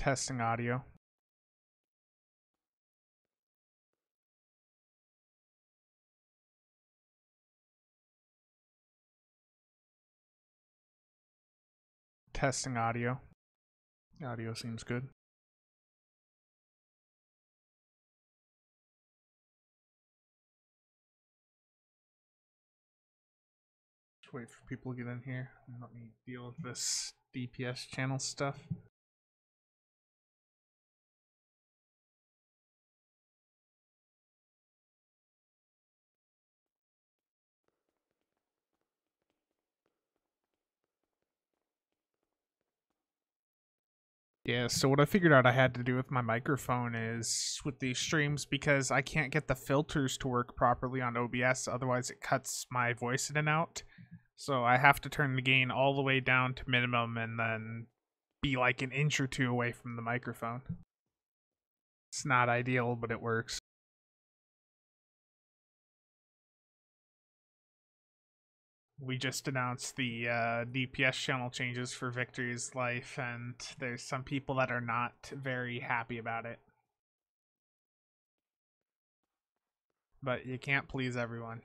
Testing audio. Testing audio. Audio seems good. Just wait for people to get in here and let me deal with this DPS channel stuff. Yeah, so what I figured out I had to do with my microphone is with these streams, because I can't get the filters to work properly on OBS, otherwise it cuts my voice in and out. So I have to turn the gain all the way down to minimum and then be like an inch or two away from the microphone. It's not ideal, but it works. We just announced the DPS channel changes for Victory's Life, and there's some people that are not very happy about it. But you can't please everyone.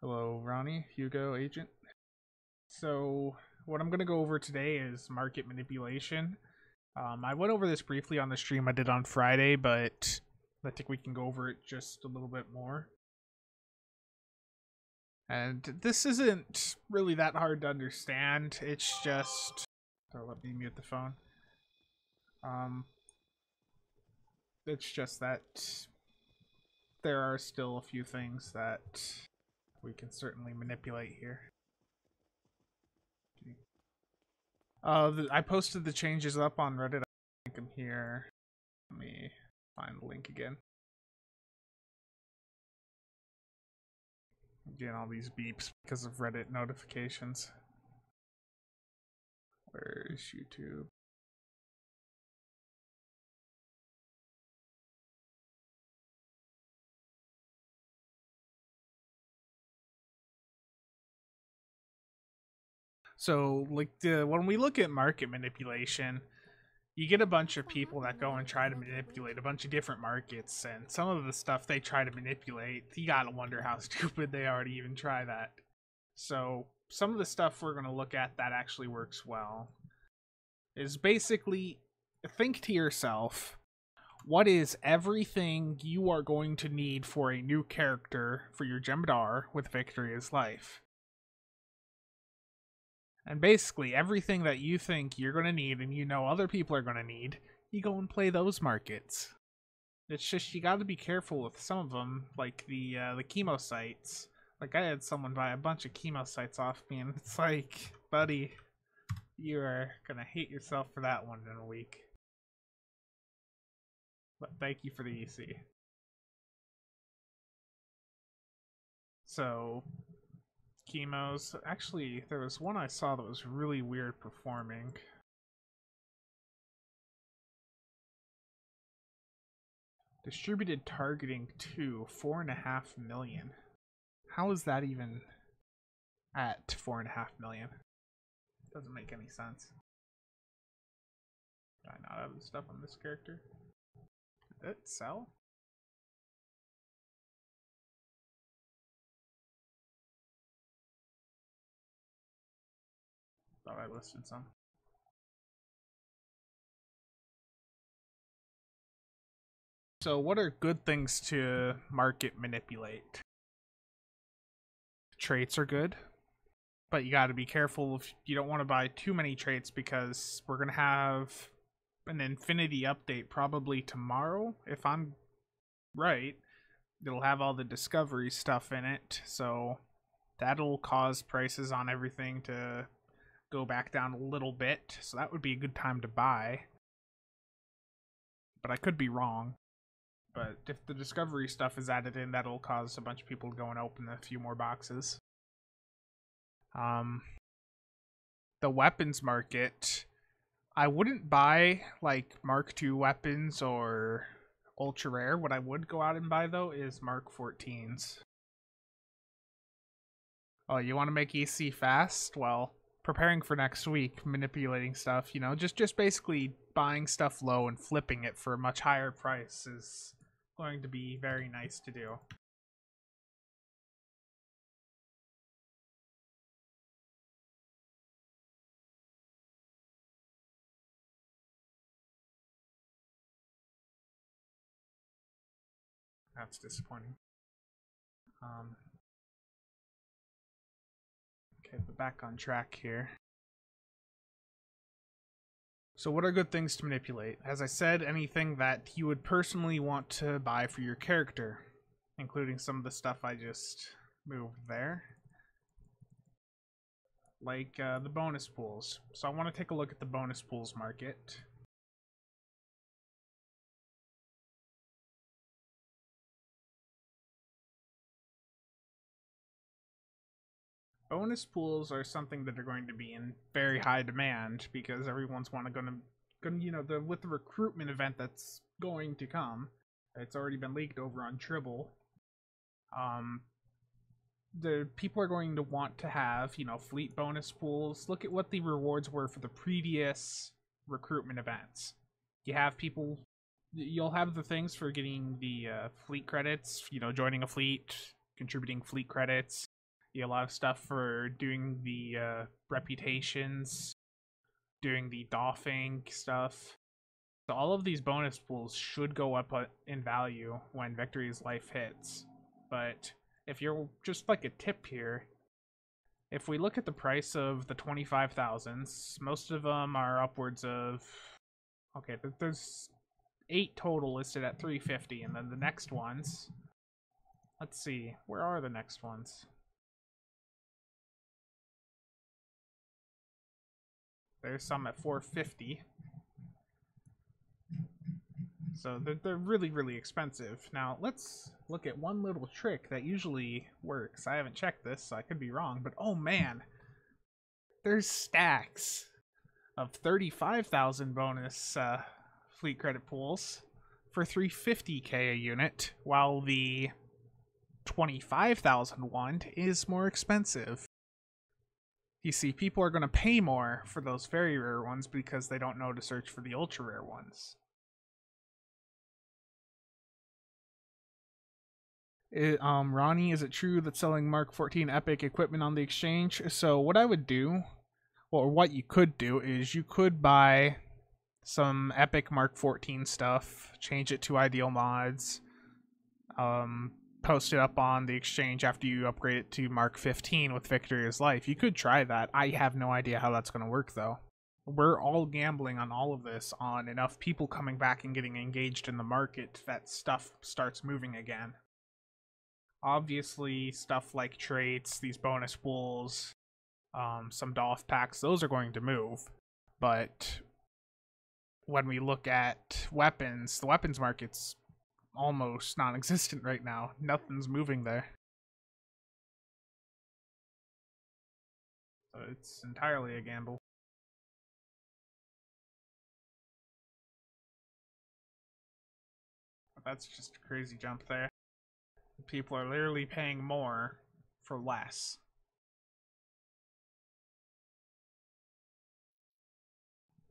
Hello, Ronnie, Hugo, Agent. So what I'm going to go over today is market manipulation. I went over this briefly on the stream I did on Friday, but I think we can go over it just a little bit more. And this isn't really that hard to understand. It's just... Oh, let me mute the phone. It's just that there are still a few things that we can certainly manipulate here. I posted the changes up on Reddit. I think I'm here. Let me find the link again. I'm getting all these beeps because of Reddit notifications. Where's YouTube? So, like, when we look at market manipulation, you get a bunch of people that go and try to manipulate a bunch of different markets, and some of the stuff they try to manipulate, you gotta wonder how stupid they are to even try that. So, some of the stuff we're gonna look at that actually works well is basically, think to yourself, what is everything you are going to need for a new character for your Jem'Hadar with Victorious Life? And basically, everything that you think you're going to need and you know other people are going to need, you go and play those markets. It's just, you got to be careful with some of them, like the chemo sites. Like, I had someone buy a bunch of chemo sites off me, and it's like, buddy, you are going to hate yourself for that one in a week. But thank you for the EC. So... chemos. Actually, there was one I saw that was really weird performing. Distributed targeting 2, 4.5 million. How is that even at 4.5 million? Doesn't make any sense. Did I not have the stuff on this character? Did it sell? Thought I listed some. So what are good things to market manipulate? Traits are good, but you got to be careful if you don't want to buy too many traits, because we're going to have an Infinity update probably tomorrow, if I'm right. It'll have all the discovery stuff in it, so that'll cause prices on everything to go back down a little bit, so that would be a good time to buy. But I could be wrong. But if the discovery stuff is added in, that'll cause a bunch of people to go and open a few more boxes. The weapons market, I wouldn't buy like Mark II weapons or ultra rare. What I would go out and buy though is Mark 14s. Oh, you want to make EC fast? Well, preparing for next week, manipulating stuff, you know, just basically buying stuff low and flipping it for a much higher price is going to be very nice to do. That's disappointing. Okay, but back on track here. So what are good things to manipulate? As I said, anything that you would personally want to buy for your character, including some of the stuff I just moved there. Like the bonus pools. So I want to take a look at the bonus pools market. Bonus pools are something that are going to be in very high demand because everyone's gonna you know, with the recruitment event that's going to come. It's already been leaked over on Tribble. The people are going to want to have, you know, fleet bonus pools. Look at what the rewards were for the previous recruitment events. You have people, you'll have the things for getting the fleet credits, you know, joining a fleet, contributing fleet credits. You'll have stuff for doing the reputations, doing the doffing stuff. So all of these bonus pools should go up in value when Victory's Life hits. But if you're just like a tip here, if we look at the price of the 25,000s, most of them are upwards of, okay, there's 8 total listed at 350, and then the next ones, let's see, where are the next ones? There's some at 450. So they're really, really expensive. Now, let's look at one little trick that usually works. I haven't checked this, so I could be wrong, but oh man, there's stacks of 35,000 bonus fleet credit pools for 350k a unit, while the 25,000 one is more expensive. You see, people are going to pay more for those very rare ones because they don't know to search for the ultra rare ones. Ronnie, is it true that selling Mark 14 Epic equipment on the exchange? So what I would do, or what you could do, is you could buy some Epic Mark 14 stuff, change it to ideal mods, post it up on the exchange after you upgrade it to Mark 15 with Victorious Life. You could try that. I have no idea how that's going to work, though. We're all gambling on all of this on enough people coming back and getting engaged in the market that stuff starts moving again. Obviously, stuff like traits, these bonus pools, some DOF packs, those are going to move. But when we look at weapons, the weapons market's almost non-existent right now. Nothing's moving there. So it's entirely a gamble. But that's just a crazy jump there. People are literally paying more for less.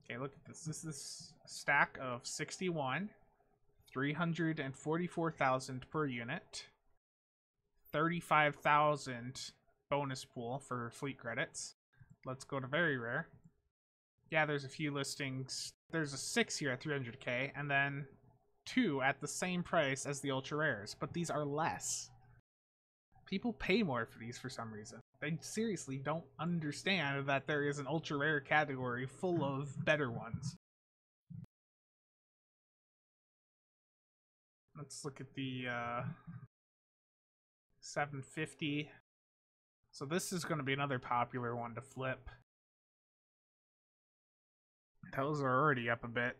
Okay, look at this. This is a stack of 61, 344,000 per unit, 35,000 bonus pool for fleet credits. Let's go to very rare. Yeah, there's a few listings. There's a 6 here at 300k, and then 2 at the same price as the ultra rares, but these are less. People pay more for these for some reason. They seriously don't understand that there is an ultra rare category full of better ones. Let's look at the 750. So this is going to be another popular one to flip. Those are already up a bit.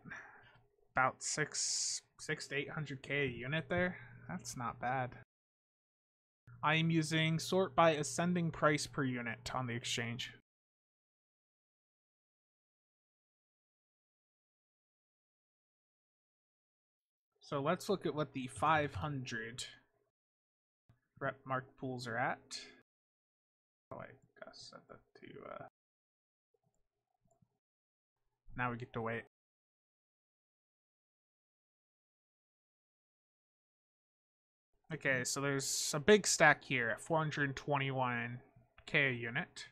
About 6 to 800k a unit there. That's not bad. I am using sort by ascending price per unit on the exchange. So let's look at what the 500 rep mark pools are at. Oh, I gotta set that to Now we get to wait. Okay, so there's a big stack here at 421k a unit.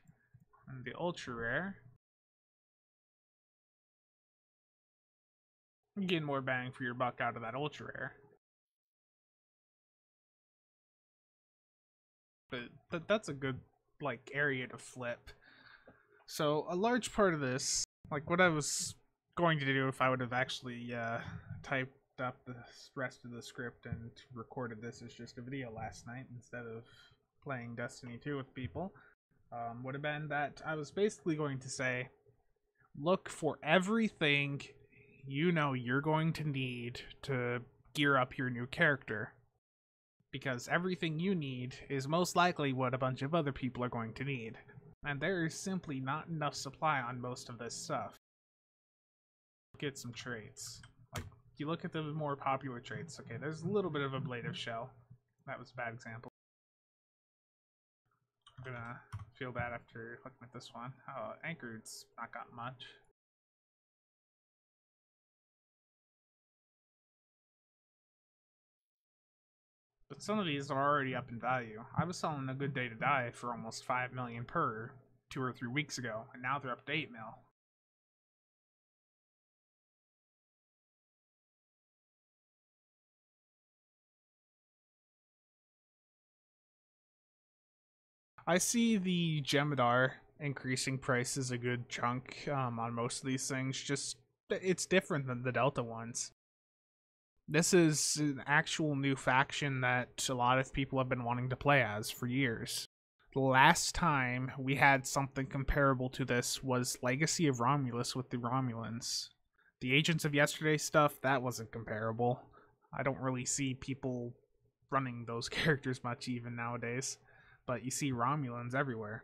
And the ultra rare. You're getting more bang for your buck out of that ultra rare. But that's a good like area to flip. So a large part of this, like what I was going to do if I would have actually typed up the rest of the script and recorded this as just a video last night instead of playing Destiny 2 with people, would have been that I was basically going to say, look for everything you know you're going to need to gear up your new character. Because everything you need is most likely what a bunch of other people are going to need. And there is simply not enough supply on most of this stuff. Get some traits. Like, you look at the more popular traits. Okay, there's a little bit of ablative shell. That was a bad example. I'm gonna feel bad after looking at this one. Oh, anchored's not got much. But some of these are already up in value. I was selling A Good Day to Die for almost 5 million per 2 or 3 weeks ago, and now they're up to 8 mil. I see the Gemidar increasing prices a good chunk on most of these things. Just it's different than the Delta ones. This is an actual new faction that a lot of people have been wanting to play as for years. The last time we had something comparable to this was Legacy of Romulus with the Romulans. The Agents of Yesterday stuff, that wasn't comparable. I don't really see people running those characters much even nowadays. But you see Romulans everywhere.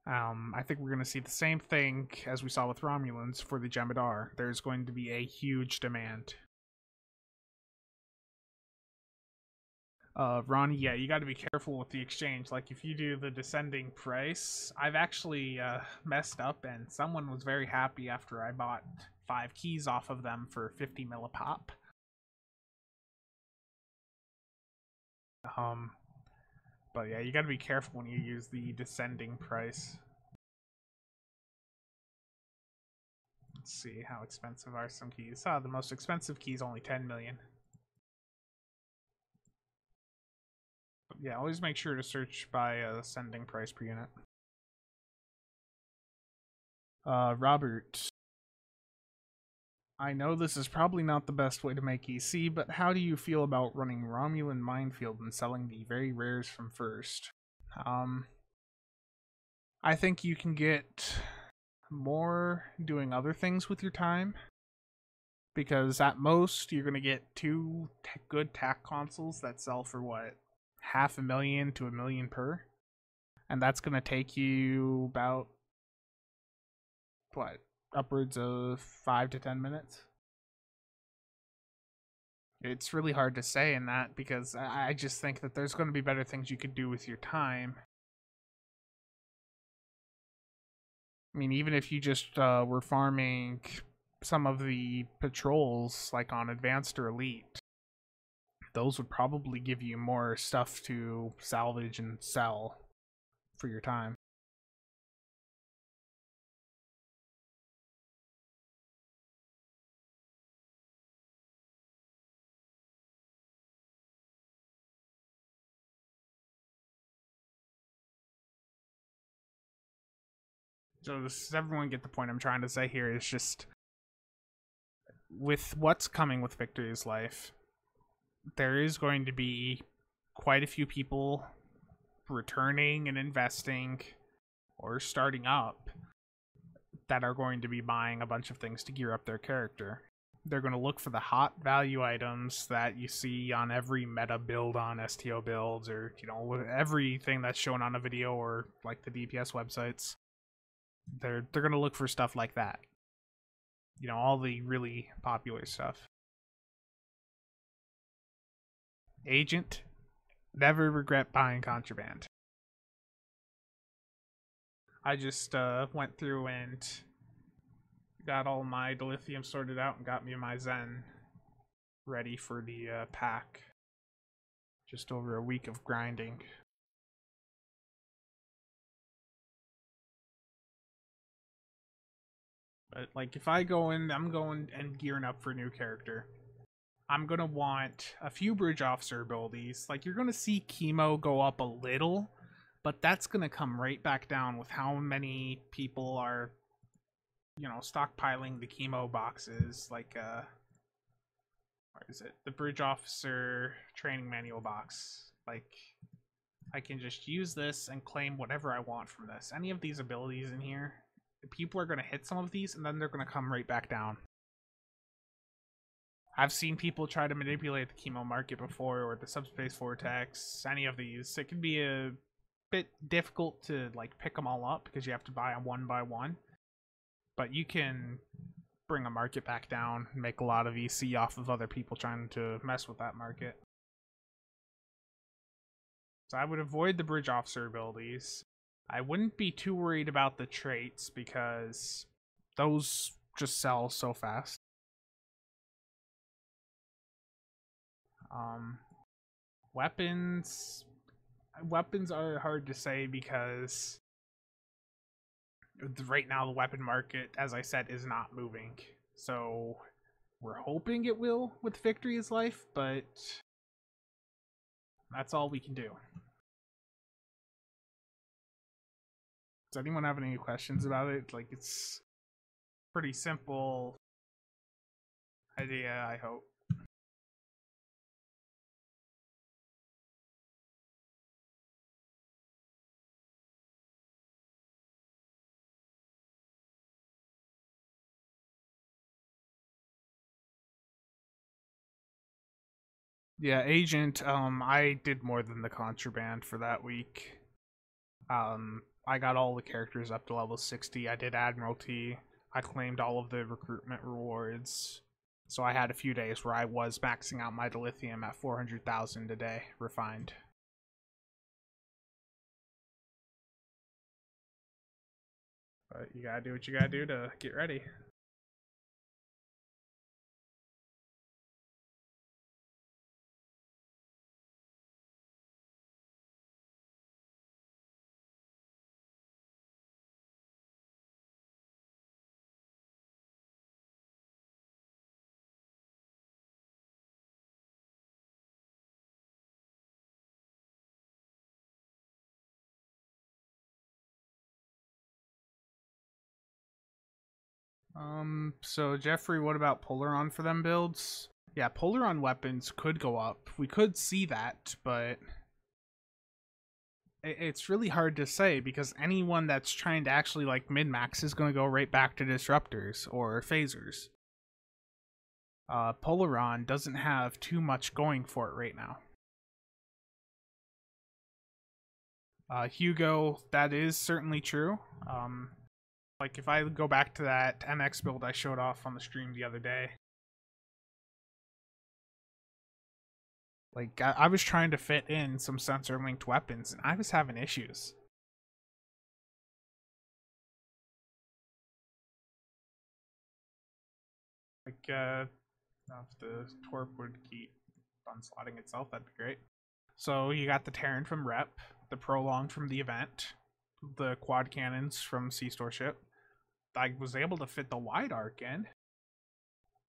I think we're going to see the same thing as we saw with Romulans for the Gemidar. There's going to be a huge demand. Ronnie, yeah, you got to be careful with the exchange. Like, if you do the descending price, I've actually messed up, and someone was very happy after I bought 5 keys off of them for 50 mil a pop. But yeah, you got to be careful when you use the descending price. Let's see, how expensive are some keys? The most expensive key is only 10 million. Yeah, always make sure to search by ascending price per unit. Robert. I know this is probably not the best way to make EC, but how do you feel about running Romulan Minefield and selling the very rares from first? I think you can get more doing other things with your time. Because at most, you're going to get 2 good TAC consoles that sell for what? $500,000 to $1 million per, and that's gonna take you about what, upwards of 5 to 10 minutes. It's really hard to say in that because I just think that there's going to be better things you could do with your time. I mean, even if you just were farming some of the patrols like on Advanced or Elite, those would probably give you more stuff to salvage and sell for your time. So does everyone get the point I'm trying to say here? Is just with what's coming with Victory's Life, there is going to be quite a few people returning and investing or starting up that are going to be buying a bunch of things to gear up their character. They're going to look for the hot value items that you see on every meta build on STO builds, or everything that's shown on a video or like the DPS websites. They're going to look for stuff like that. All the really popular stuff. Agent, never regret buying contraband. I just went through and Got all my dilithium sorted out and got me my Zen ready for the pack. Just over a week of grinding. But like if I go in, I'm going and gearing up for a new character. I'm gonna want a few bridge officer abilities. Like you're gonna see chemo go up a little, but that's gonna come right back down with how many people are, you know, stockpiling the chemo boxes. Like where is it? The bridge officer training manual box. Like I can just use this and claim whatever I want from this. Any of these abilities in here, people are gonna hit some of these and then they're gonna come right back down. I've seen people try to manipulate the chemo market before, or the subspace vortex, any of these. It can be a bit difficult to like pick them all up because you have to buy them one by one. But you can bring a market back down and make a lot of EC off of other people trying to mess with that market. So I would avoid the bridge officer abilities. I wouldn't be too worried about the traits because those just sell so fast. Weapons are hard to say because right now the weapon market, as I said, is not moving. So we're hoping it will with Victory is Life, but that's all we can do. Does anyone have any questions about it? Like, it's pretty simple idea, I hope. Yeah, Agent, I did more than the contraband for that week. I got all the characters up to level 60. I did Admiralty. I claimed all of the recruitment rewards. So I had a few days where I was maxing out my dilithium at 400,000 a day, refined. But you gotta do what you gotta do to get ready. So Jeffrey, what about Polaron for them builds? Yeah, Polaron weapons could go up. We could see that, but it's really hard to say because anyone that's trying to actually like min-max is going to go right back to disruptors or phasers. Polaron doesn't have too much going for it right now. Hugo, that is certainly true. Like if I go back to that MX build I showed off on the stream the other day, like I was trying to fit in some sensor linked weapons and I was having issues. Like if the Torp would keep unslotting itself, that'd be great. So you got the Terran from Rep, the Prolonged from the event, the quad cannons from C-Store ship. I was able to fit the wide arc in.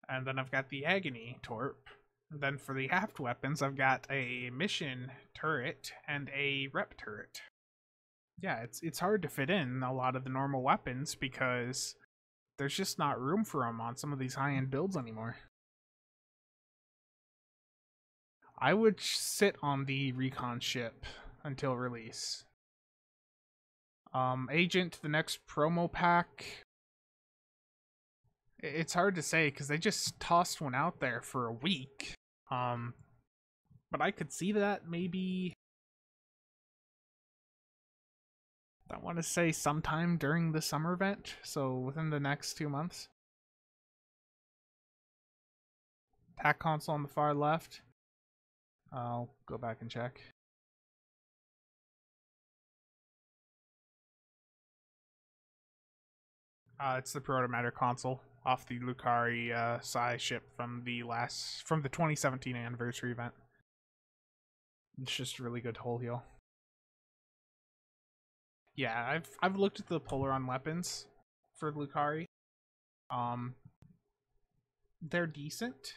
And then I've got the Agony Torp. And then for the aft weapons, I've got a mission turret and a rep turret. Yeah, it's hard to fit in a lot of the normal weapons because there's just not room for them on some of these high-end builds anymore. I would sit on the recon ship until release. Agent, the next promo pack. It's hard to say because they just tossed one out there for a week. But I could see that maybe. I want to say sometime during the summer event, so within the next 2 months. Attack console on the far left. I'll go back and check. It's the Proto Matter console off the Lucari Sai ship from the 2017 anniversary event. It's just a really good hull heal. Yeah, I've looked at the Polaron weapons for Lucari. They're decent.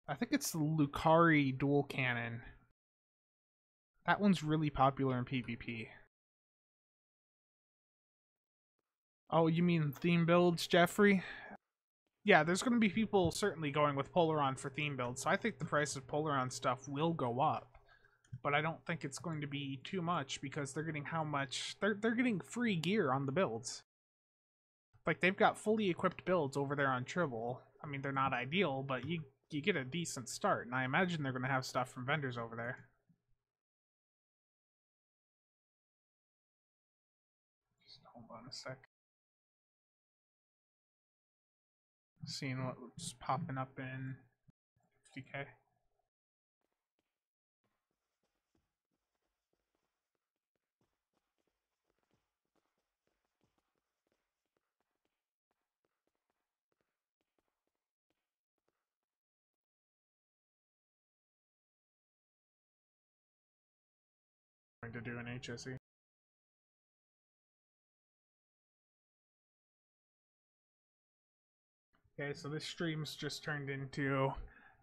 I think it's the Lucari dual cannon. That one's really popular in PvP. Oh, you mean theme builds, Jeffrey? Yeah, there's going to be people certainly going with Polaron for theme builds, so I think the price of Polaron stuff will go up. But I don't think it's going to be too much because they're getting how much? They're getting free gear on the builds. Like, they've got fully equipped builds over there on Tribble. I mean, they're not ideal, but you get a decent start, and I imagine they're going to have stuff from vendors over there. Just hold on a sec. Seeing what's popping up in 50K. Going to do an HSE. Okay, so this stream's just turned into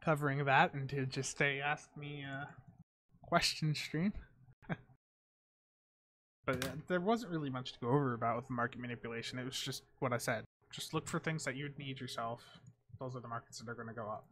covering that into just a ask me question stream. But there wasn't really much to go over about with market manipulation. It was just what I said. Just look for things that you'd need yourself. Those are the markets that are going to go up.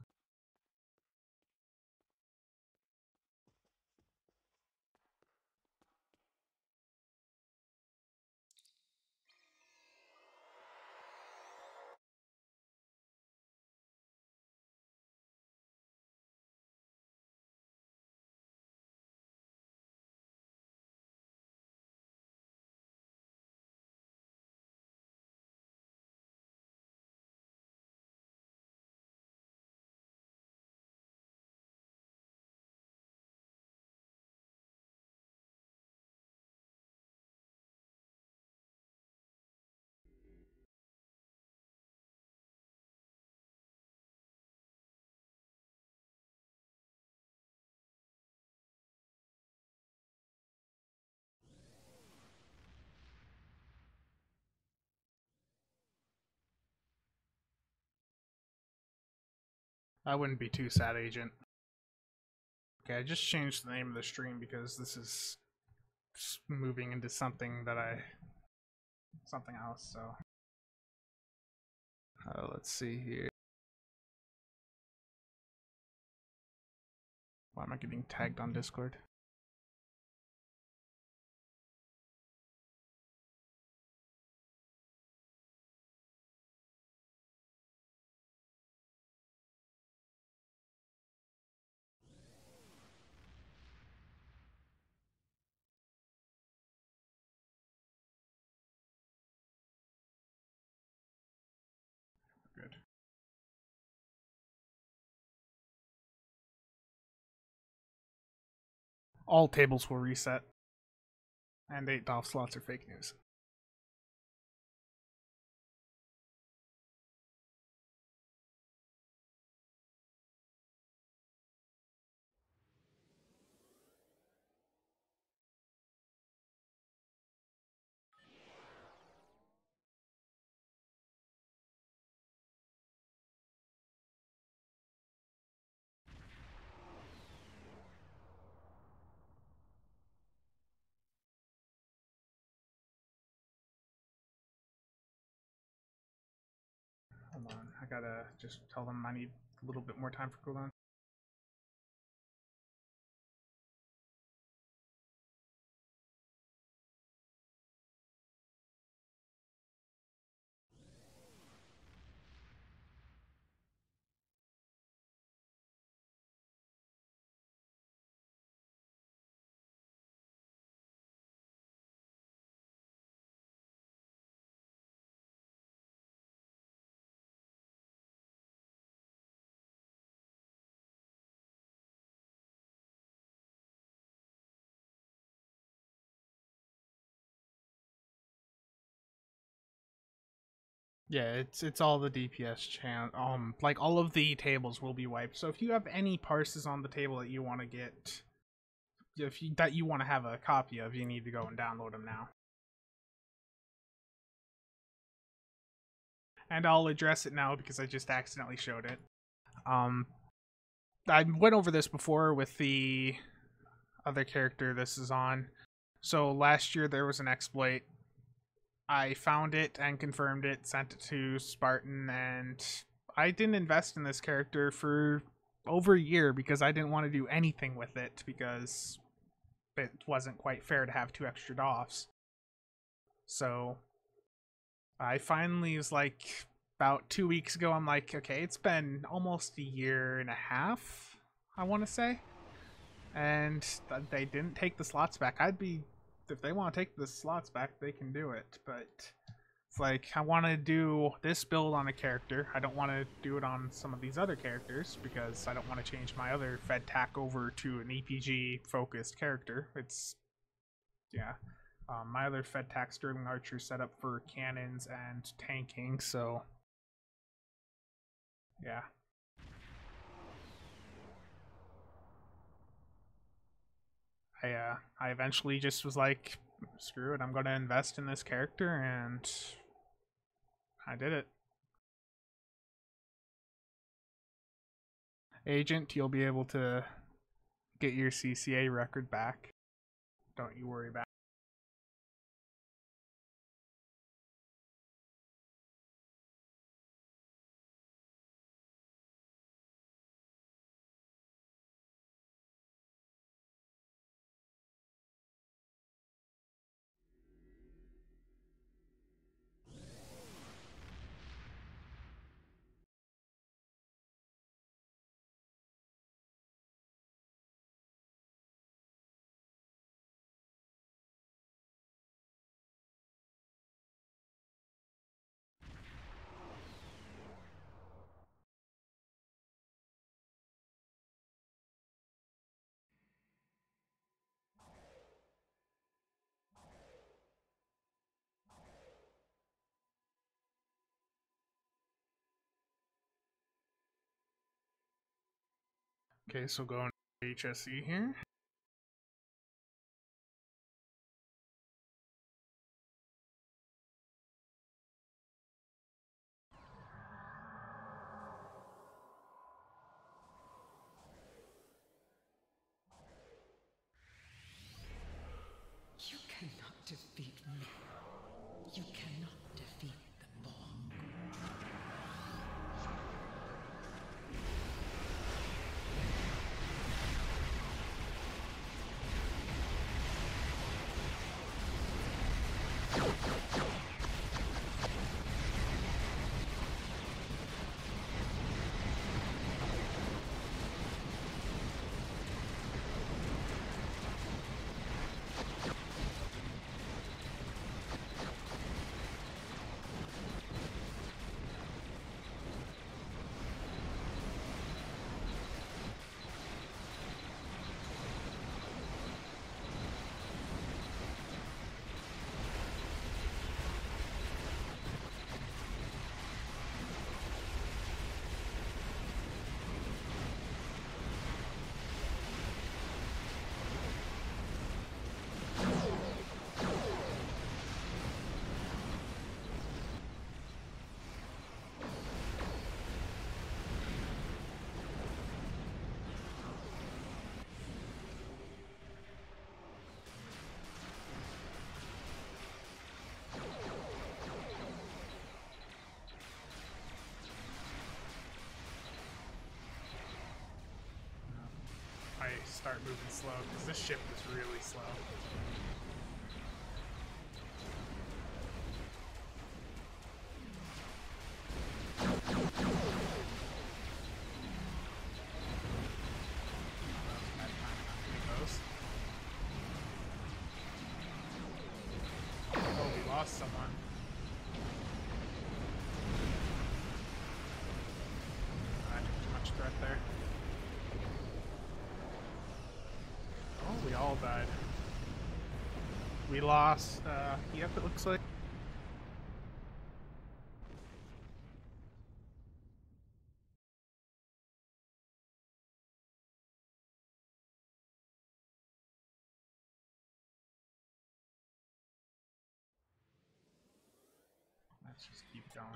I wouldn't be too sad, Agent. Okay, I just changed the name of the stream because this is moving into something else, so. Let's see here. Why am I getting tagged on Discord? Good. All tables will reset. And 8 DOF slots are fake news. Hold on, I gotta just tell them I need a little bit more time for cooldown. Yeah, it's all the DPS chant. Like all of the tables will be wiped. So if you have any parses on the table that you want to get, that you want to have a copy of, you need to go and download them now. And I'll address it now because I just accidentally showed it. I went over this before with the other character this is on. So last year there was an exploit. I found it and confirmed it, sent it to Spartan, and I didn't invest in this character for over a year because I didn't want to do anything with it because it wasn't quite fair to have 2 extra doffs. So I finally was like, about 2 weeks ago, I'm like, okay, it's been almost a year and a half, I want to say, and they didn't take the slots back. If they want to take the slots back, they can do it, but it's like, I want to do this build on a character. I don't want to do it on some of these other characters because I don't want to change my other Fed tack over to an EPG focused character. Yeah. My other Fed tack Sterling Archer set up for cannons and tanking, so yeah. I eventually just was like, screw it, I'm gonna invest in this character, and I did it. Agent, you'll be able to get your CCA record back. Don't you worry about it. Okay, so go into HSE here. You cannot defeat me. You cannot defeat the Borg. I start moving slow because this ship is really slow. Oh, we lost someone. I took too much threat there. Oh, we all died. We lost, yep, it looks like. Let's just keep going.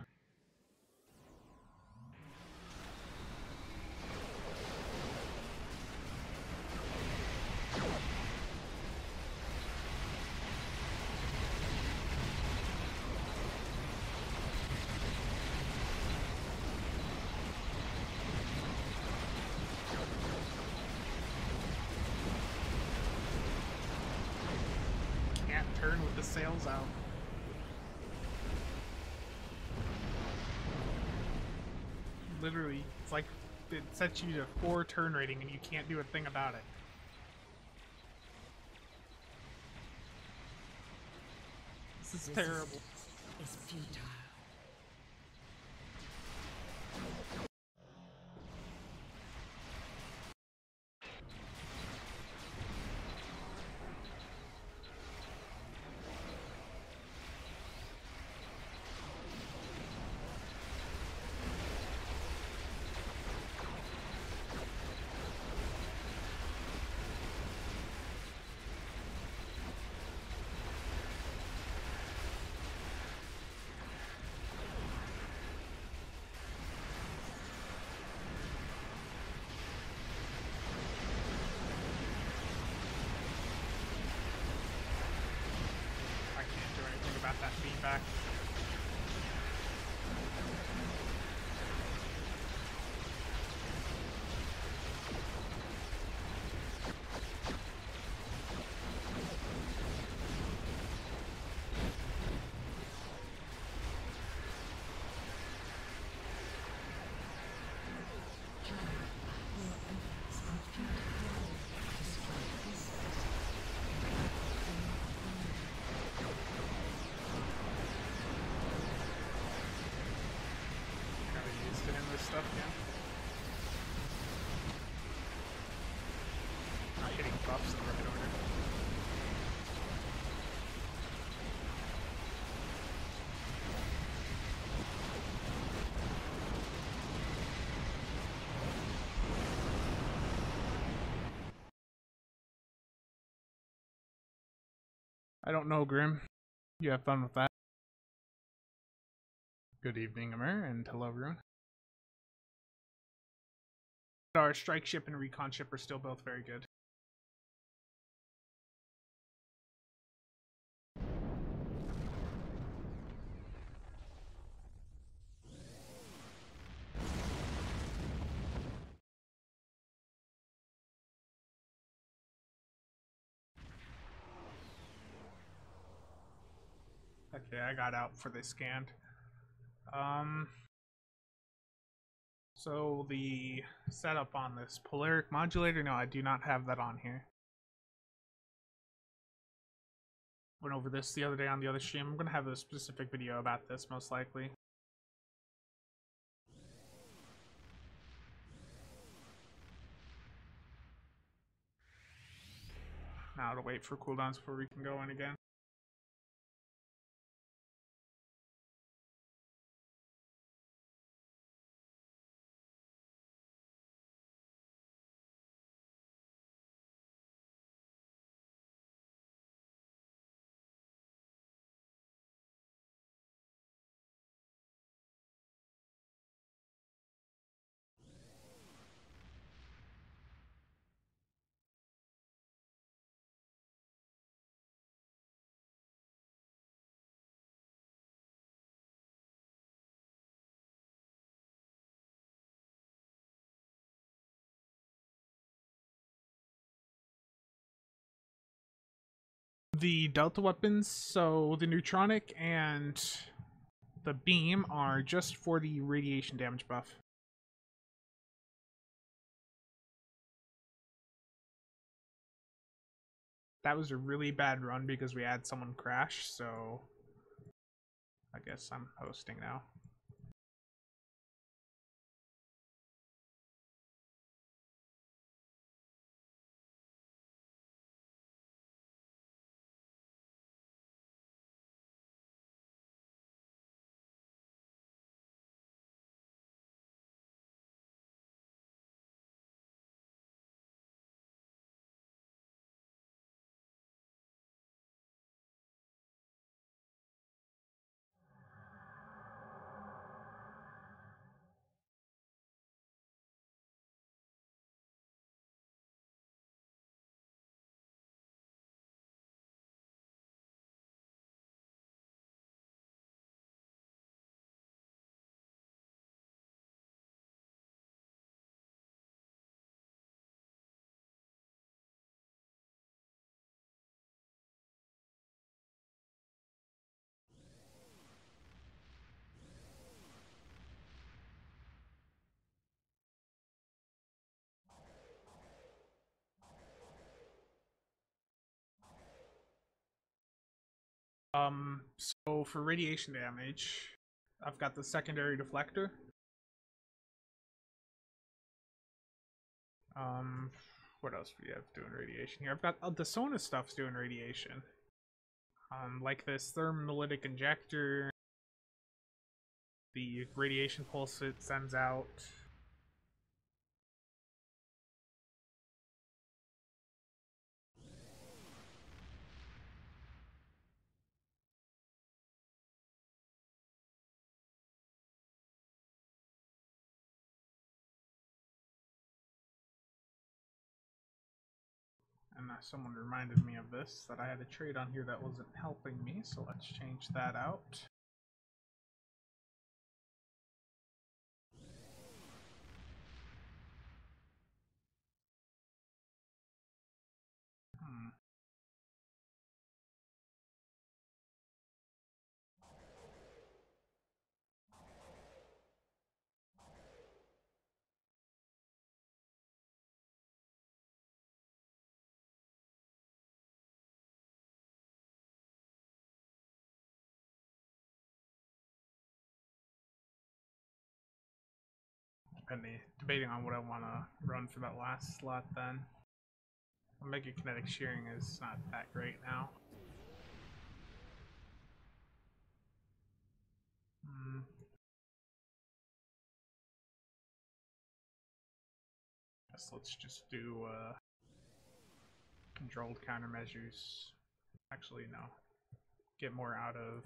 Can't turn with the sails out. Literally, it's like it sets you to 4 turn rating and you can't do a thing about it. This is terrible. Is futile. I can't do anything about that feedback. Gotta use to him this stuff again. Not hitting buffs in the right order. I don't know, Grim. You have fun with that. Good evening, Amir, and hello, everyone. Our strike ship and recon ship are still both very good. Okay, I got out for this scanned. So the setup on this polaric modulator, no, I do not have that on here. Went over this the other day on the other stream. I'm gonna have a specific video about this most likely. Now to wait for cooldowns before we can go in again. The Delta weapons, so the Neutronic and the Beam are just for the radiation damage buff. That was a really bad run because we had someone crash, so I guess I'm hosting now. So for radiation damage, I've got the secondary deflector. What else do we have doing radiation here? I've got the Sona stuff's doing radiation. Like this thermolytic injector, the radiation pulse it sends out. And someone reminded me of this, that I had a trade on here that wasn't helping me, so let's change that out. Debating on what I want to run for that last slot then. Mega kinetic shearing is not that great now. Guess let's just do controlled countermeasures. Actually, no. Get more out of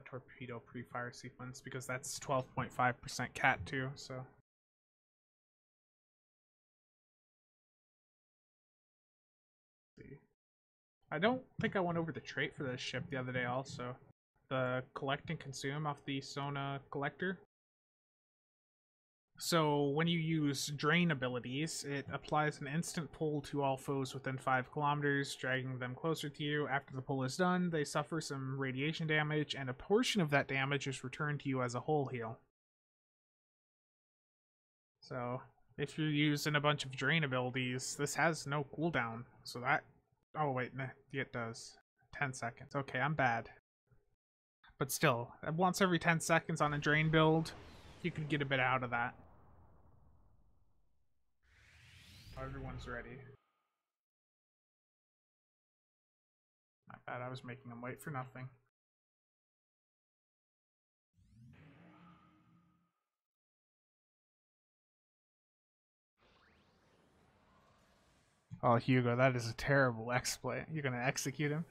torpedo pre-fire sequence because that's 12.5% cat too, so. See. I don't think I went over the trait for this ship the other day also. The collect and consume off the Sona collector. So when you use drain abilities, it applies an instant pull to all foes within 5 kilometers, dragging them closer to you. After the pull is done, they suffer some radiation damage, and a portion of that damage is returned to you as a whole heal. So if you're using a bunch of drain abilities, this has no cooldown. So that... Oh wait, nah, it does. 10 seconds. Okay, I'm bad. But still, once every 10 seconds on a drain build, you can get a bit out of that. Everyone's ready. Not bad, I was making them wait for nothing. Oh, Hugo, that is a terrible exploit. You're gonna execute him?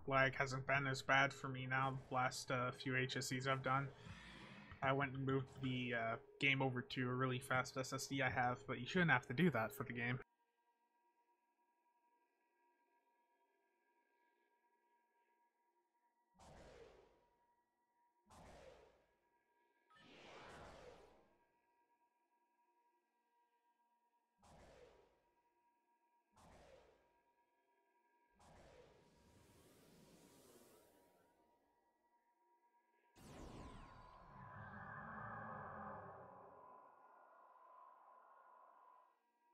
Lag hasn't been as bad for me now the last few HSCs I've done. I went and moved the game over to a really fast SSD I have, but you shouldn't have to do that for the game.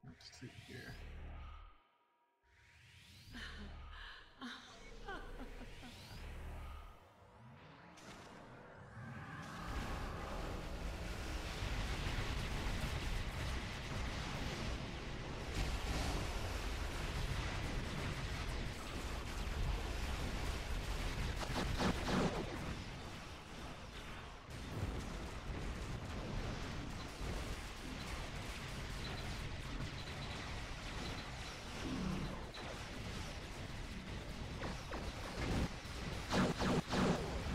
Let's see here.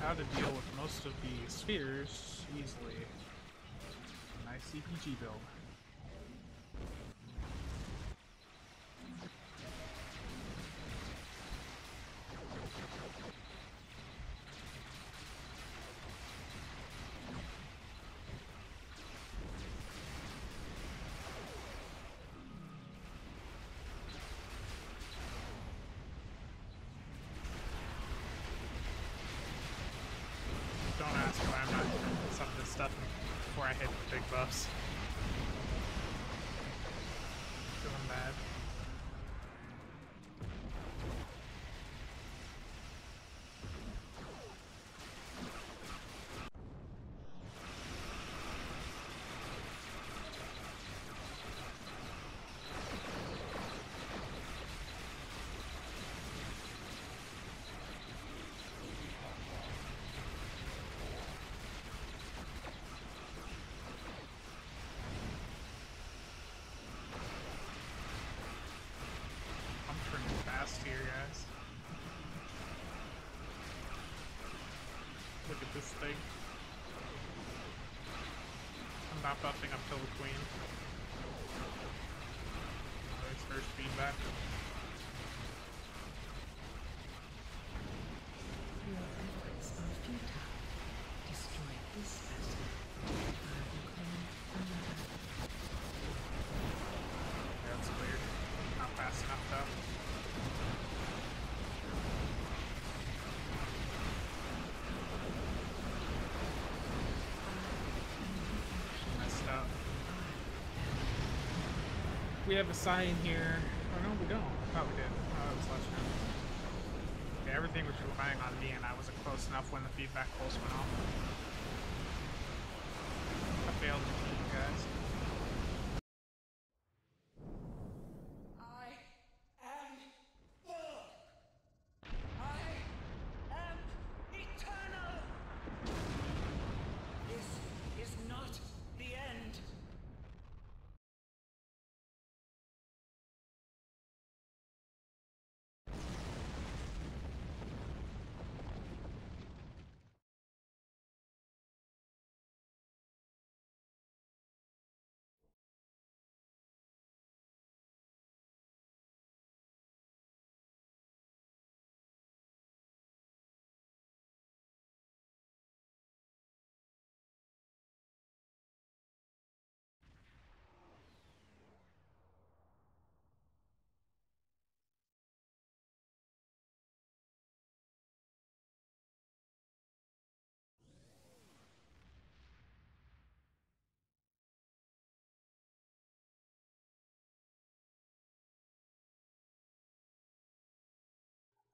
how to deal with most of the spheres easily. Nice CPG build. Don't ask why I'm not doing some of this stuff before I hit the big buffs. Feeling bad. Here, guys. Look at this thing. I'm not buffing up till the queen. There's first feedback. Your efforts are futile. Destroy this vessel. I will claim another. Yeah, that's cleared. Not fast enough though. We have a sign here. Oh no, we don't. I thought we did. Oh, it was last round. Okay, everything was relying on me, and I wasn't close enough when the feedback pulse went off. I failed the team, guys. I am full. I am eternal. This is not the end.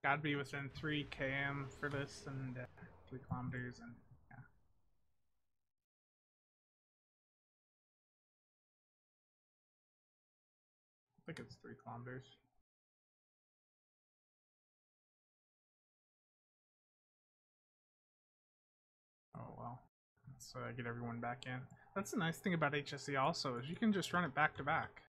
Gotta be within 3 km for this, and 3 kilometers, and yeah. I think it's 3 kilometers. Oh well. Let's get everyone back in. That's the nice thing about HSE also, is you can just run it back to back.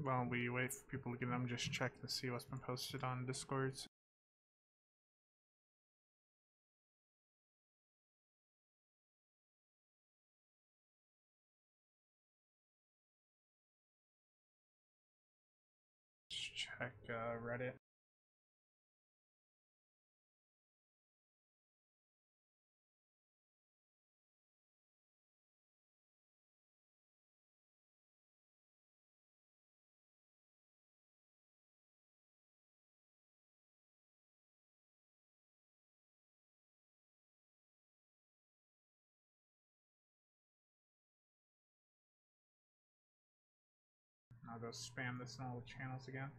While we wait for people to get them, just check to see what's been posted on Discords. Check Reddit. I'll go spam this in all the channels again.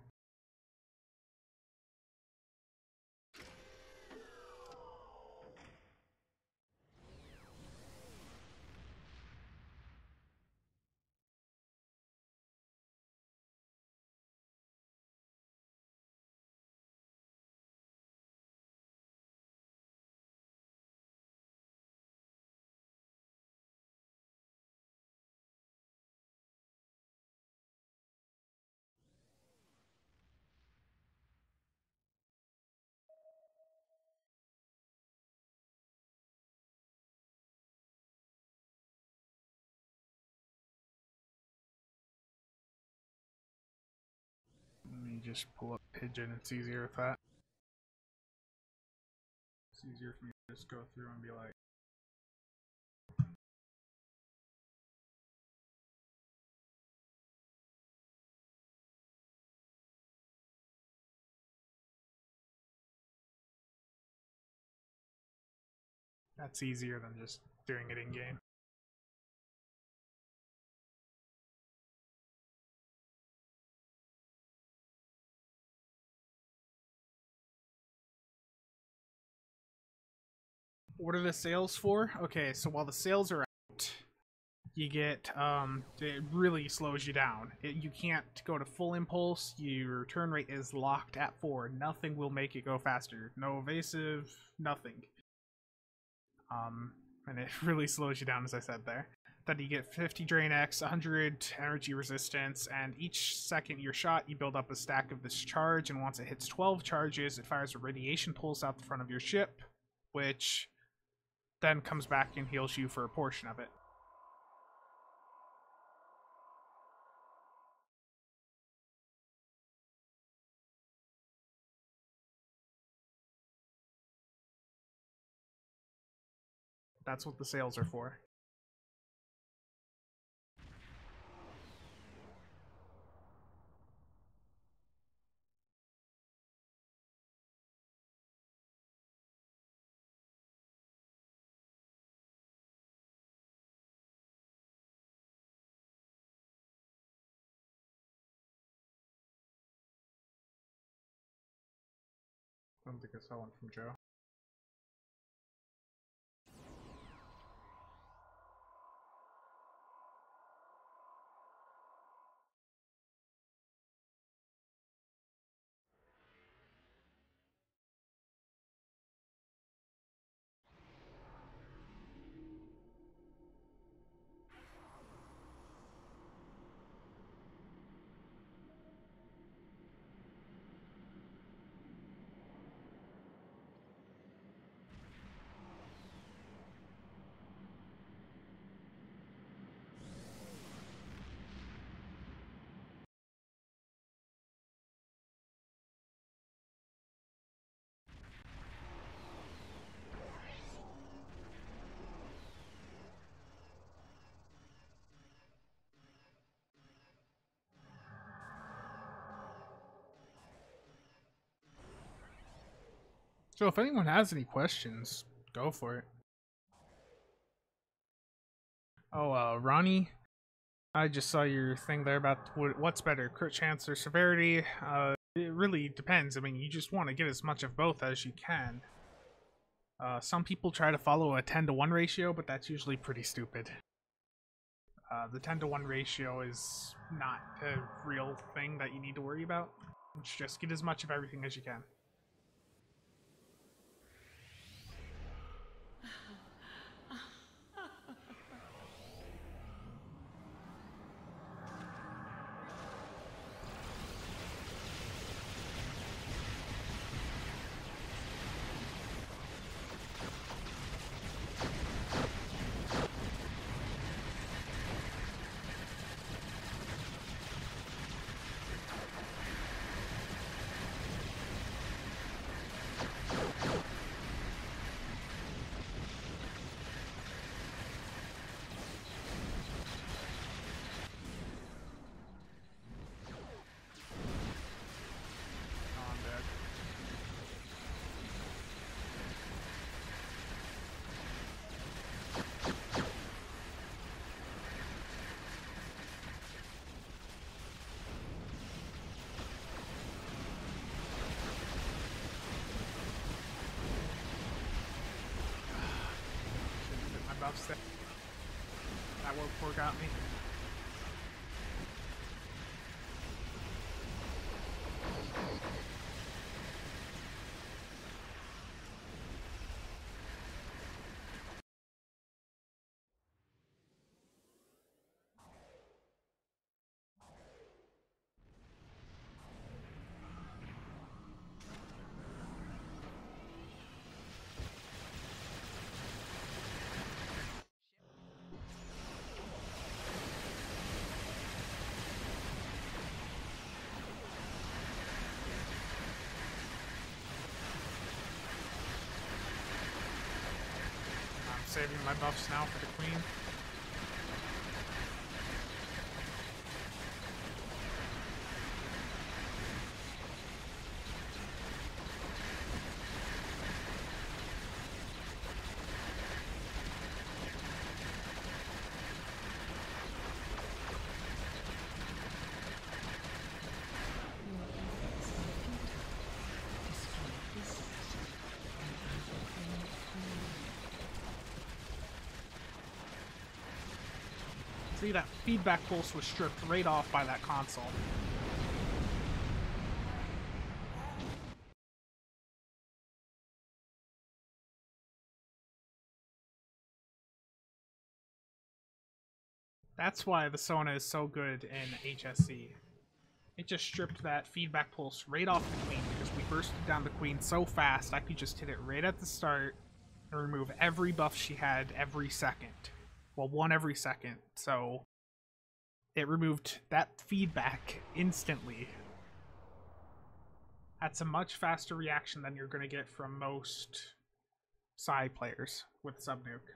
just pull up Pigeon. It's easier with that. It's easier for me to just go through and be like, that's easier than just doing it in game. What are the sales for? Okay, so while the sales are out, you get it really slows you down. You can't go to full impulse. Your turn rate is locked at 4. Nothing will make it go faster. No evasive, nothing. And it really slows you down, as I said there. Then you get 50 drain X, 100 energy resistance, and each second you're shot, you build up a stack of this charge, and once it hits 12 charges, it fires a radiation pulse out the front of your ship, which then comes back and heals you for a portion of it. That's what the sales are for. I don't think I saw one from Joe. So if anyone has any questions, go for it. Oh, Ronnie, I just saw your thing there about what's better, crit chance or severity. It really depends. I mean, you just want to get as much of both as you can. Some people try to follow a 10-to-1 ratio, but that's usually pretty stupid. The 10-to-1 ratio is not a real thing that you need to worry about. It's just get as much of everything as you can. Upset. That Warp Core got me. saving my buffs now for the queen. See, that feedback pulse was stripped right off by that console. That's why the Sona is so good in HSC. It just stripped that feedback pulse right off the queen because we bursted down the queen so fast I could just hit it right at the start and remove every buff she had every second. Well, one every second. So it removed that feedback instantly. That's a much faster reaction than you're going to get from most Psy players with Subnuke.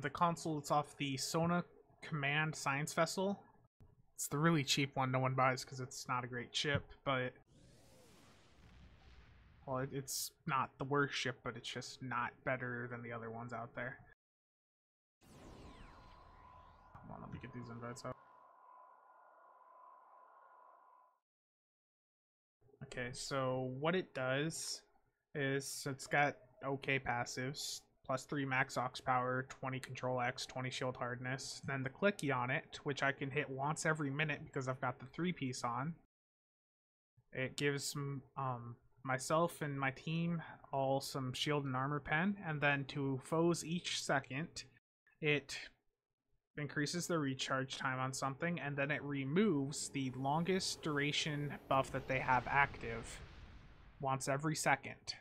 The console that's off the Sona Command Science Vessel. It's the really cheap one no one buys because it's not a great chip, but... Well, it's not the worst chip, but it's just not better than the other ones out there. Hold on, let me get these invites out. Okay, so what it does is it's got okay passives. Plus 3 max aux power, 20 control X, 20 shield hardness. Then the clicky on it, which I can hit once every minute because I've got the 3-piece on. It gives myself and my team all some shield and armor pen. And then to foes each second, it increases the recharge time on something. And then it removes the longest duration buff that they have active once every second.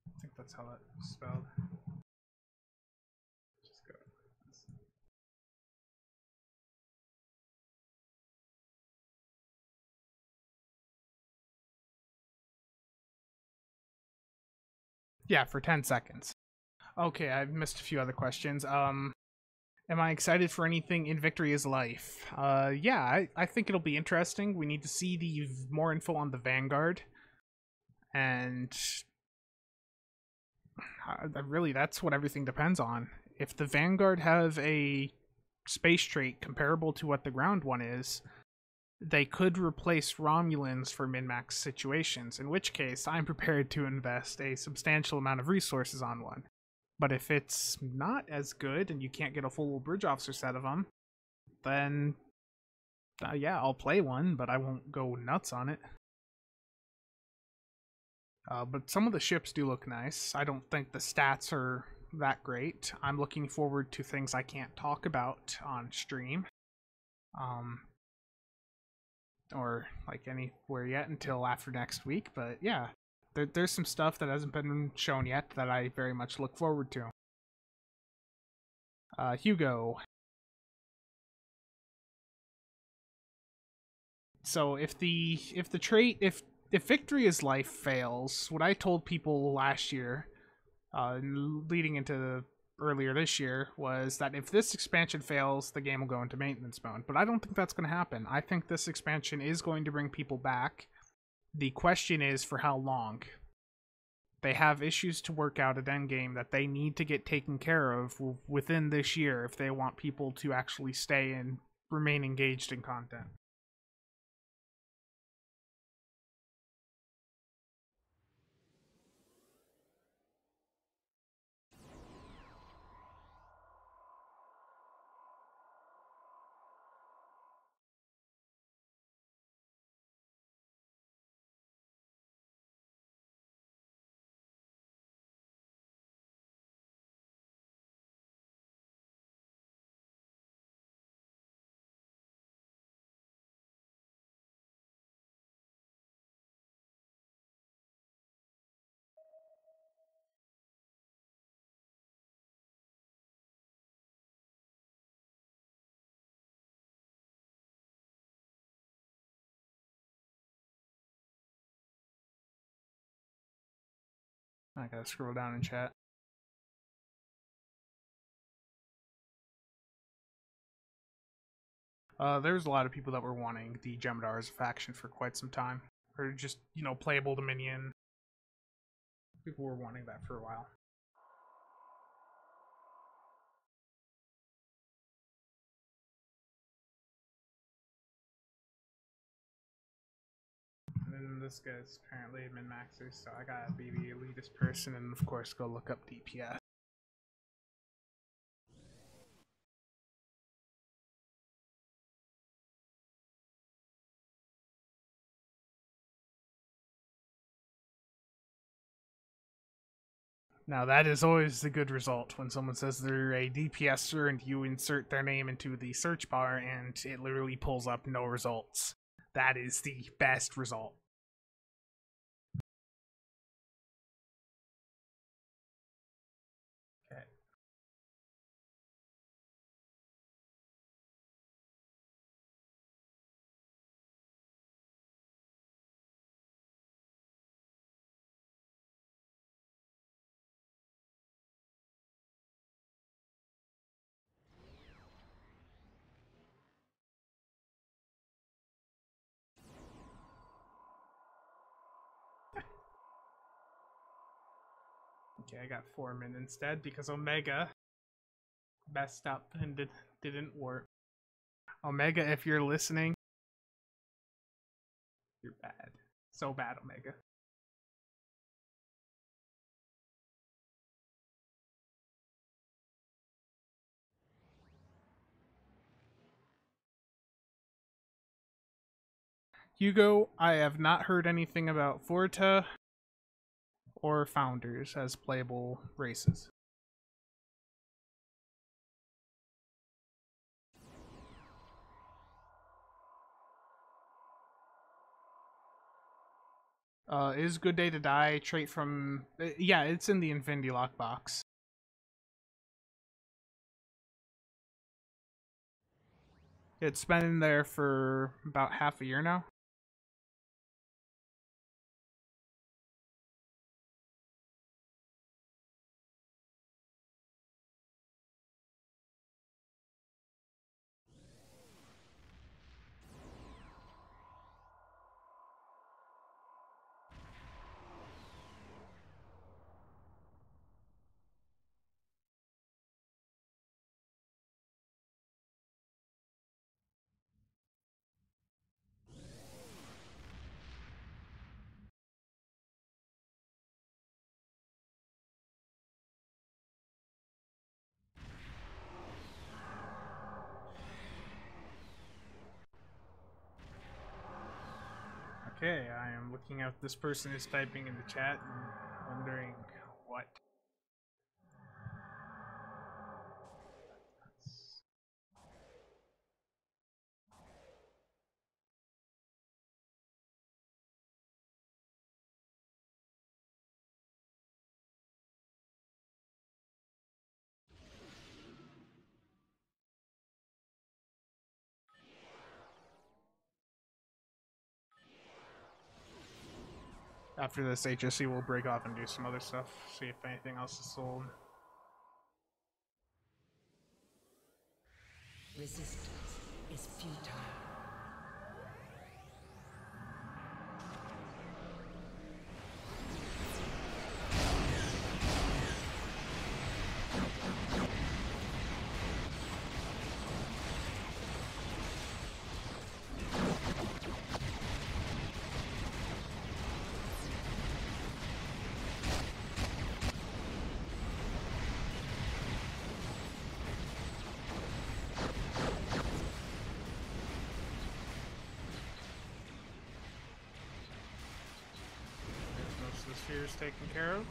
I think that's how that's spelled. Just go. Yeah, for 10 seconds. Okay, I've missed a few other questions. Am I excited for anything in Victory is Life? Yeah, I think it'll be interesting. We need to see the more info on the Vanguard. And really, that's what everything depends on. if the Vanguard have a space trait comparable to what the ground one is, they could replace Romulans for min-max situations, in which case I'm prepared to invest a substantial amount of resources on one. But if it's not as good and you can't get a full bridge officer set of them, then yeah, I'll play one, but I won't go nuts on it. But some of the ships do look nice. I don't think the stats are that great. I'm looking forward to things I can't talk about on stream. Or like anywhere yet until after next week, but yeah, there's some stuff that hasn't been shown yet that I very much look forward to. Hugo. So if the trait, if Victory is Life fails, what I told people last year, leading into earlier this year, was that if this expansion fails, the game will go into maintenance mode. But I don't think that's going to happen. I think this expansion is going to bring people back. The question is for how long. They have issues to work out at endgame that they need to get taken care of within this year if they want people to actually stay and remain engaged in content. I gotta scroll down in chat. There's a lot of people that were wanting the Jem'Hadar as a faction for quite some time. Or just, playable Dominion. People were wanting that for a while. And then this guy's apparently a min-maxer, so I gotta be the elitist person and of course go look up DPS. Now that is always the good result when someone says they're a DPSer and you insert their name into the search bar and it literally pulls up no results. That is the best result. Okay. Okay, I got 4 min instead because Omega messed up and didn't work. Omega, if you're listening, you're bad. So bad, Omega. Hugo, I have not heard anything about Forta or Founders as playable races. Is Good Day to Die trait from... yeah, it's in the Infinity Lockbox. It's been in there for about half a year now. Okay, I am looking at this person is typing in the chat and wondering what. After this, HSC will break off and do some other stuff, see if anything else is sold. Resistance is futile. Most of the spheres taken care of.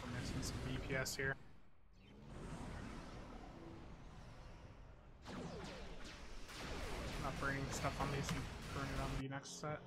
We're missing some DPS here. Not burning stuff on these and burn it on the next set.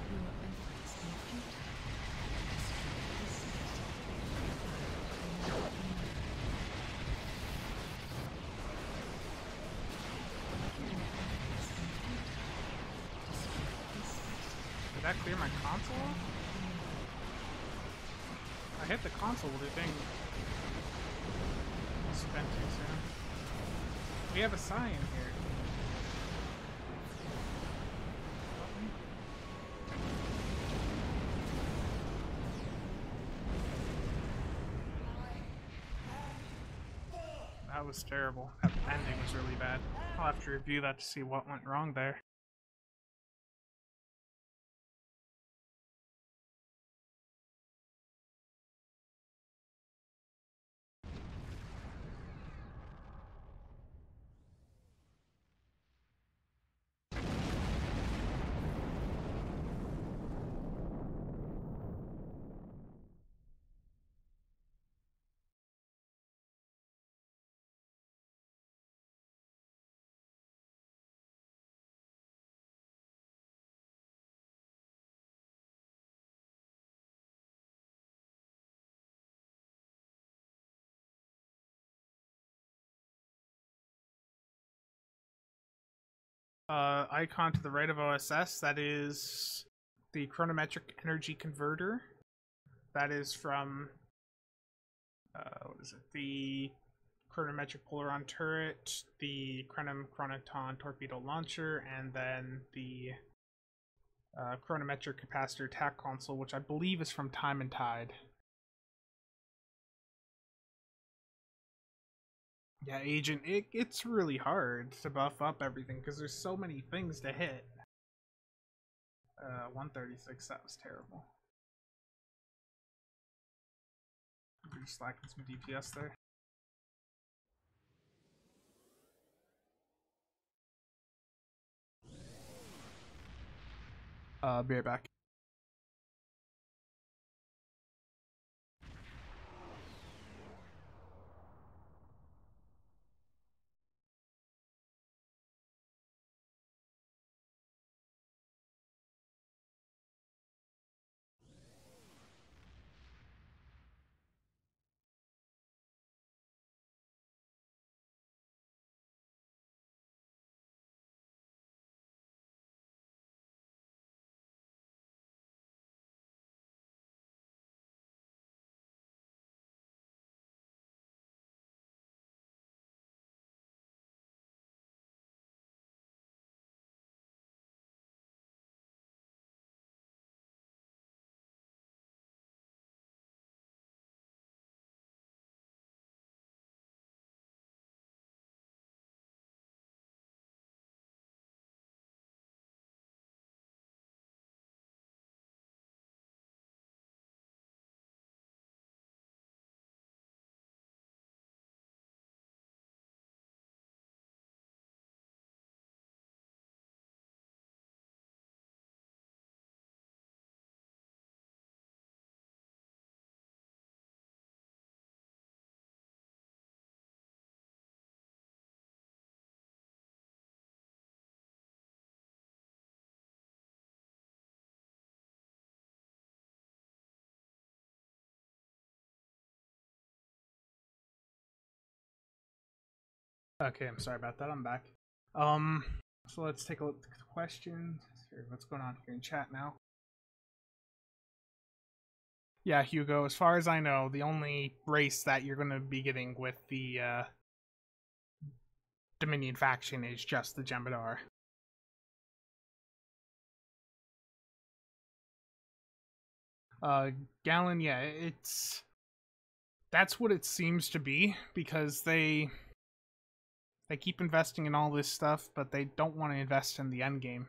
Your efforts are futile. Did that clear my console? I hit the console, but it didn't spend too soon. We have a sign here. That was terrible. That ending was really bad. I'll have to review that to see what went wrong there. Icon to the right of OSS, that is the chronometric energy converter. That is from what is it? The chronometric polaron turret, the chronoton torpedo launcher, and then the chronometric capacitor attack console, which I believe is from Time and Tide. Yeah, Agent, it's really hard to buff up everything because there's so many things to hit. 136, that was terrible. We're just lacking some DPS there. Be right back. Okay, I'm sorry about that. I'm back. So let's take a look at the questions. What's going on here in chat now? Yeah, Hugo, as far as I know, the only race that you're going to be getting with the Dominion faction is just the Jem'Hadar. Gallon, yeah, that's what it seems to be, because they keep investing in all this stuff, but they don't want to invest in the end game.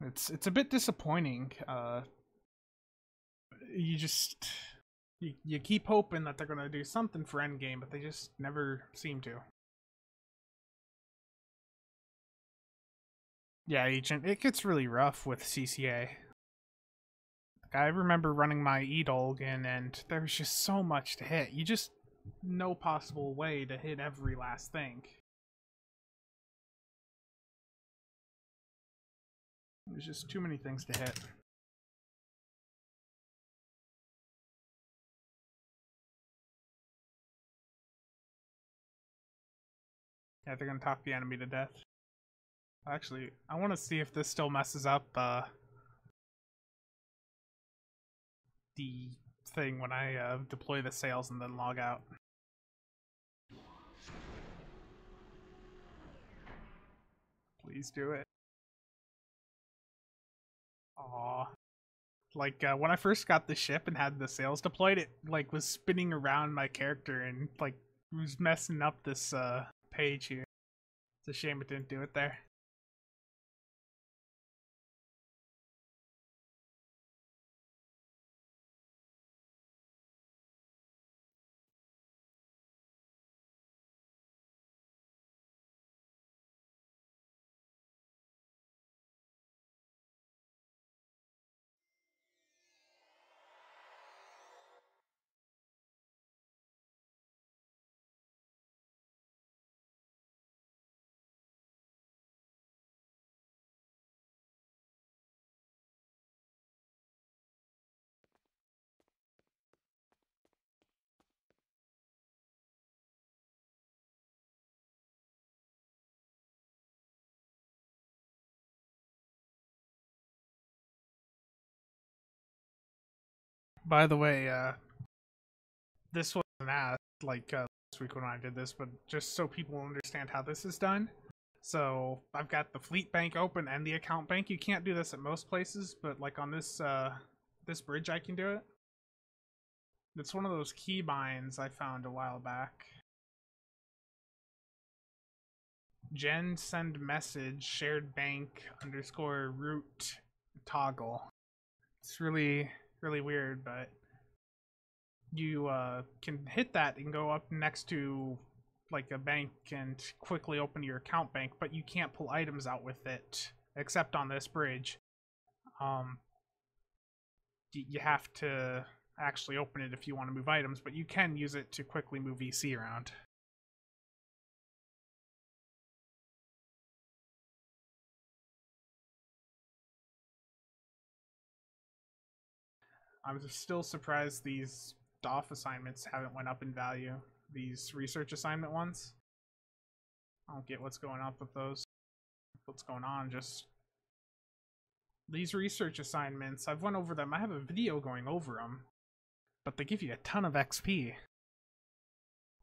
It's a bit disappointing. You keep hoping that they're gonna do something for endgame, but they just never seem to. Yeah, Agent, it gets really rough with CCA. I remember running my Edolgan, and there was just so much to hit. You just no possible way to hit every last thing. There's just too many things to hit. Yeah, they're gonna talk the enemy to death. Actually, I want to see if this still messes up the thing when I deploy the sails and then log out. Please do it. Aww. Like when I first got the ship and had the sails deployed, it like was spinning around my character and like was messing up this page here. It's a shame it didn't do it there. By the way, this wasn't asked like this week when I did this, but just so people understand how this is done. So I've got the fleet bank open and the account bank. You can't do this at most places, but like on this this bridge I can do it. It's one of those key binds I found a while back. Gen send message shared bank underscore root toggle. It's really weird, but you can hit that and go up next to like a bank and quickly open your account bank, but you can't pull items out with it except on this bridge. You have to actually open it if you want to move items, but you can use it to quickly move EC around. I'm still surprised these DOF assignments haven't went up in value. These research assignment ones. I don't get what's going on with those. What's going on? Just these research assignments. I've went over them. I have a video going over them, but they give you a ton of XP.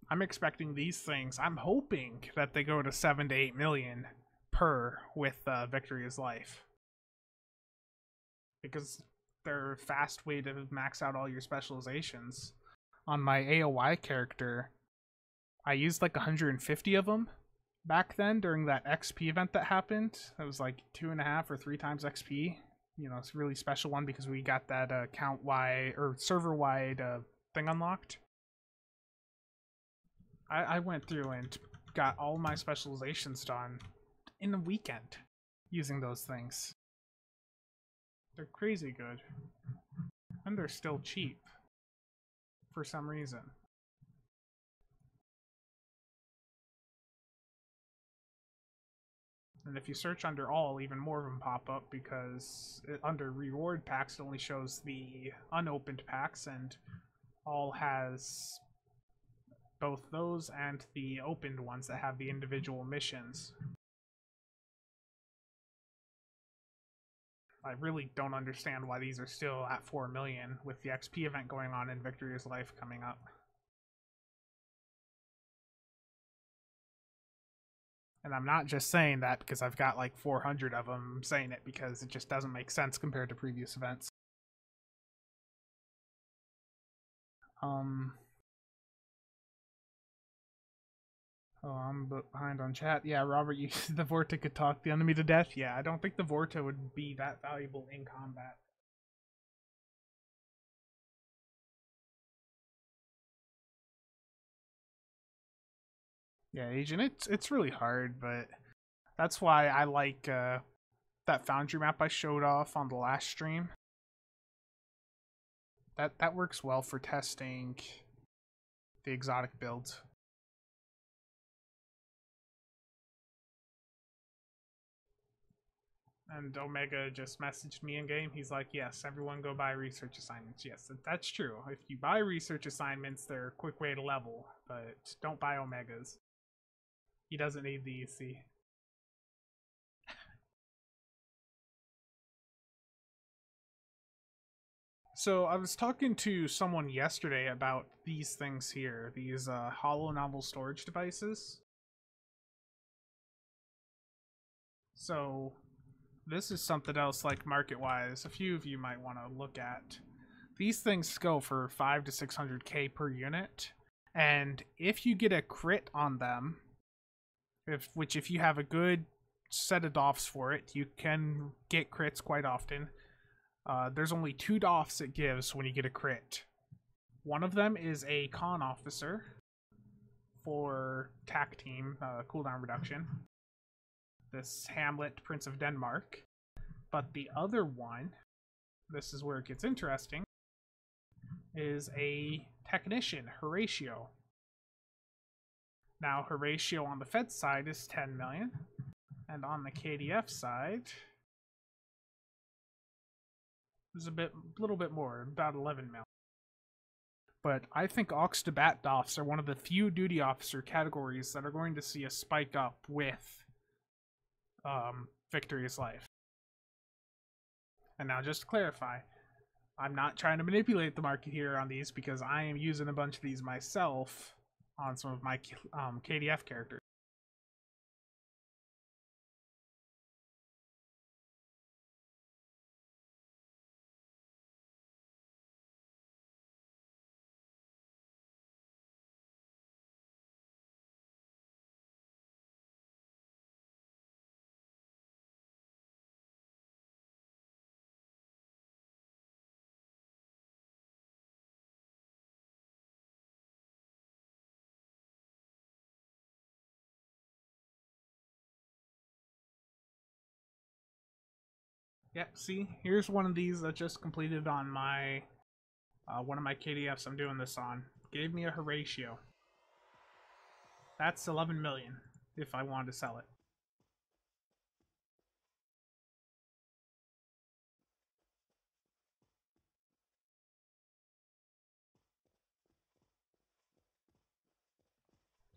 I'm expecting these things. I'm hoping that they go to 7 to 8 million per with Victory is Life, because they're a fast way to max out all your specializations. On my AOI character, I used like 150 of them back then during that XP event that happened. It was like 2.5 or 3 times XP. You know, it's a really special one because we got that account-wide or server-wide thing unlocked. I went through and got all my specializations done in a weekend using those things. They're crazy good. And they're still cheap. For some reason. And if you search under all, even more of them pop up, because under reward packs it only shows the unopened packs, and all has both those and the opened ones that have the individual missions. I really don't understand why these are still at 4 million with the XP event going on and Victory is Life coming up. And I'm not just saying that because I've got like 400 of them. I'm saying it because it just doesn't make sense compared to previous events. Oh, I'm behind on chat. Yeah, Robert, you the Vorta could talk the enemy to death. Yeah, I don't think the Vorta would be that valuable in combat. Yeah, Agent, it's really hard, but that's why I like that Foundry map I showed off on the last stream. That works well for testing the exotic builds. And Omega just messaged me in game. He's like, yes, everyone go buy research assignments. Yes, that's true. If you buy research assignments, they're a quick way to level, but don't buy Omegas. He doesn't need the EC. So I was talking to someone yesterday about these things here, these hollow novel storage devices. So this is something else, like market-wise, a few of you might want to look at. These things go for 500 to 600k per unit, and if you get a crit on them, if you have a good set of DOFs for it, you can get crits quite often. There's only 2 DOFs it gives when you get a crit. One of them is a con officer for TAC team cooldown reduction. This Hamlet, Prince of Denmark. But the other one, this is where it gets interesting, is a technician, Horatio. Now, Horatio on the Fed side is 10 million, and on the KDF side is a little bit more, about 11 million. But I think Aux to Bat DOFs are one of the few duty officer categories that are going to see a spike up with Victory is Life. And now, just to clarify, I'm not trying to manipulate the market here on these because I am using a bunch of these myself on some of my KDF characters. Yep, see, here's one of these that just completed on my one of my KDFs I'm doing this on. Gave me a Horatio. That's 11 million if I wanted to sell it.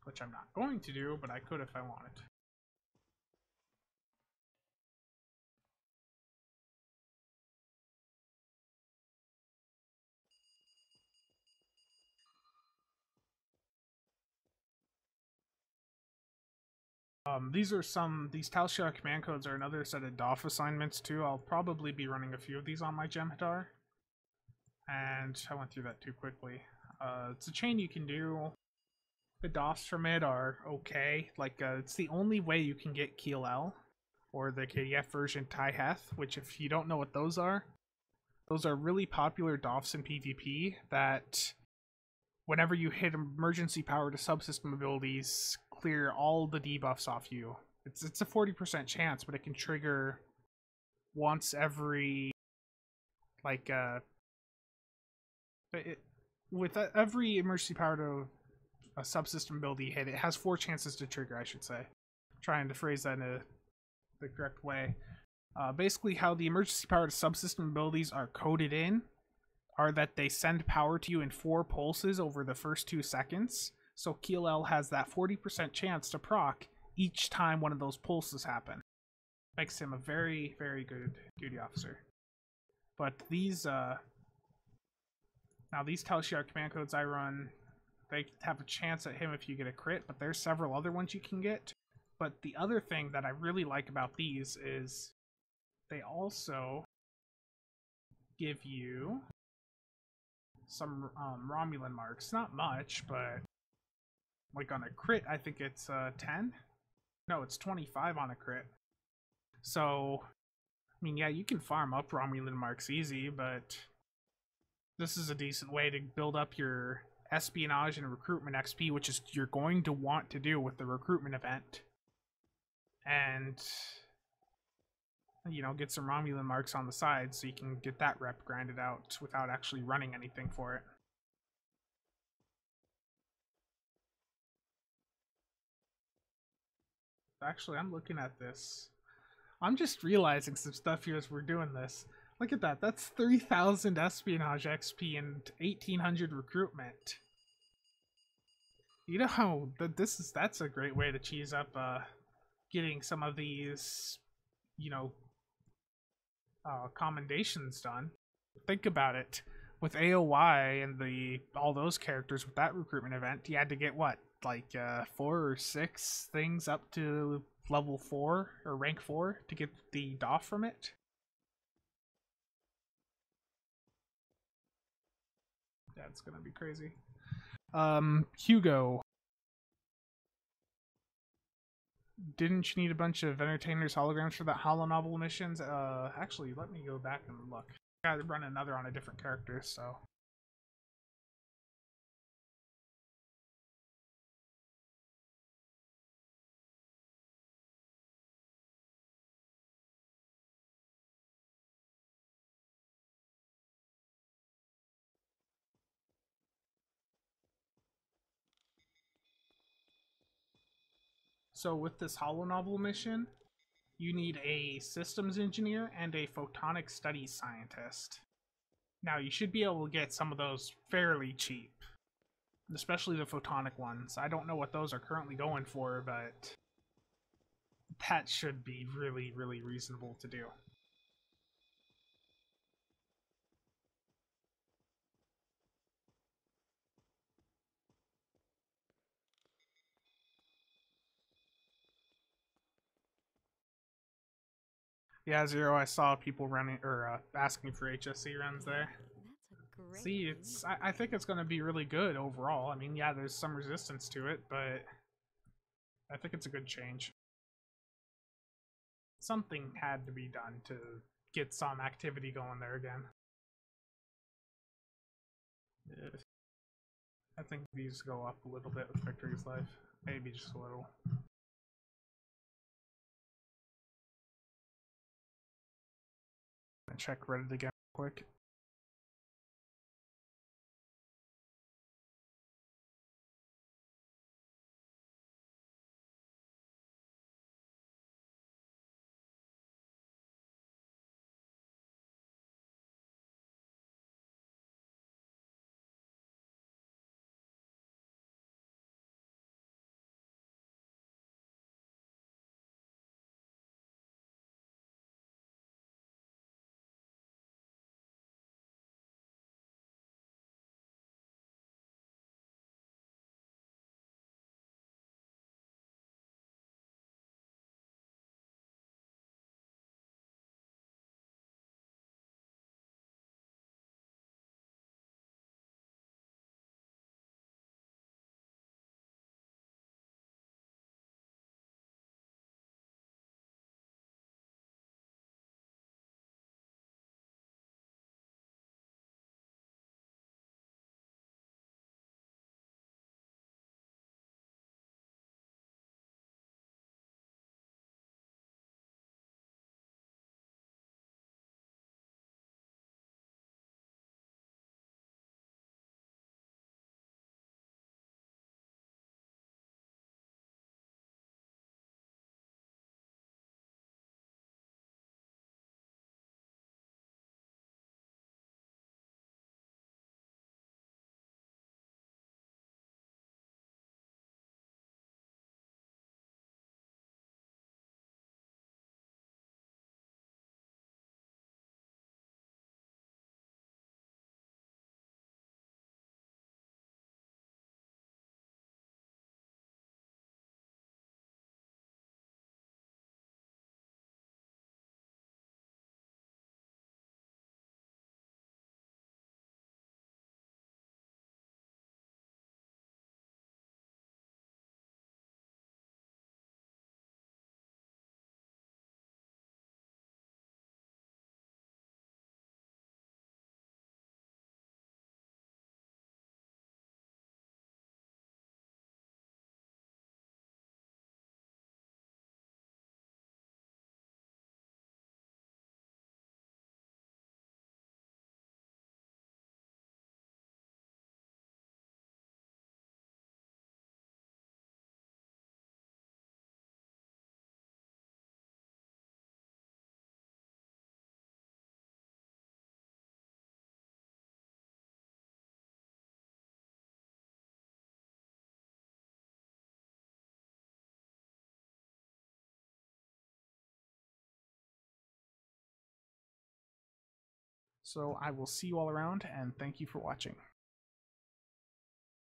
Which I'm not going to do, but I could if I wanted. These Talshia command codes are another set of DOF assignments too. I'll probably be running a few of these on my Jem'Hadar. And I went through that too quickly. It's a chain you can do. The DOFs from it are okay. Like, it's the only way you can get Keel-El, or the KDF version Tai-Heth, which if you don't know what those are really popular DOFs in PvP that whenever you hit emergency power to subsystem abilities, clear all the debuffs off you. It's a 40% chance, but it can trigger once every with every emergency power to a subsystem ability hit, it has 4 chances to trigger, I should say. I'm trying to phrase that in the correct way. Basically, how the emergency power to subsystem abilities are coded in are that they send power to you in 4 pulses over the first 2 seconds. So Keel-El has that 40% chance to proc each time one of those pulses happen. Makes him a very, very good duty officer. But these now these Talshia command codes I run, they have a chance at him if you get a crit, but there's several other ones you can get. But the other thing that I really like about these is they also give you some Romulan marks. Not much, but like on a crit, I think it's 10. No, it's 25 on a crit. So, I mean, yeah, you can farm up Romulan marks easy, but this is a decent way to build up your espionage and recruitment XP, which is you're going to want to do with the recruitment event. And, you know, get some Romulan marks on the side so you can get that rep grinded out without actually running anything for it. Actually, I'm looking at this. I'm just realizing some stuff here as we're doing this. Look at that. That's 3,000 espionage XP and 1,800 recruitment. You know how that's a great way to cheese up getting some of these, you know, commendations done. Think about it. With AOY and all those characters with that recruitment event, you had to get what, like 4 or 6 things up to level 4 or rank 4 to get the DOF from it. That's gonna be crazy. Hugo. Didn't you need a bunch of entertainers holograms for that holo novel missions? Actually, let me go back and look. I gotta run another on a different character, so. So with this holo novel mission, you need a systems engineer and a photonic studies scientist. Now, you should be able to get some of those fairly cheap, especially the photonic ones. I don't know what those are currently going for, but that should be really, really reasonable to do. Yeah, Zero, I saw people running or asking for HSC runs there. That's a great See, I think it's going to be really good overall. I mean, yeah, there's some resistance to it, but I think it's a good change. Something had to be done to get some activity going there again. I think these go up a little bit with Victory's Life. Maybe just a little. Check Reddit again real quick. So I will see you all around, and thank you for watching.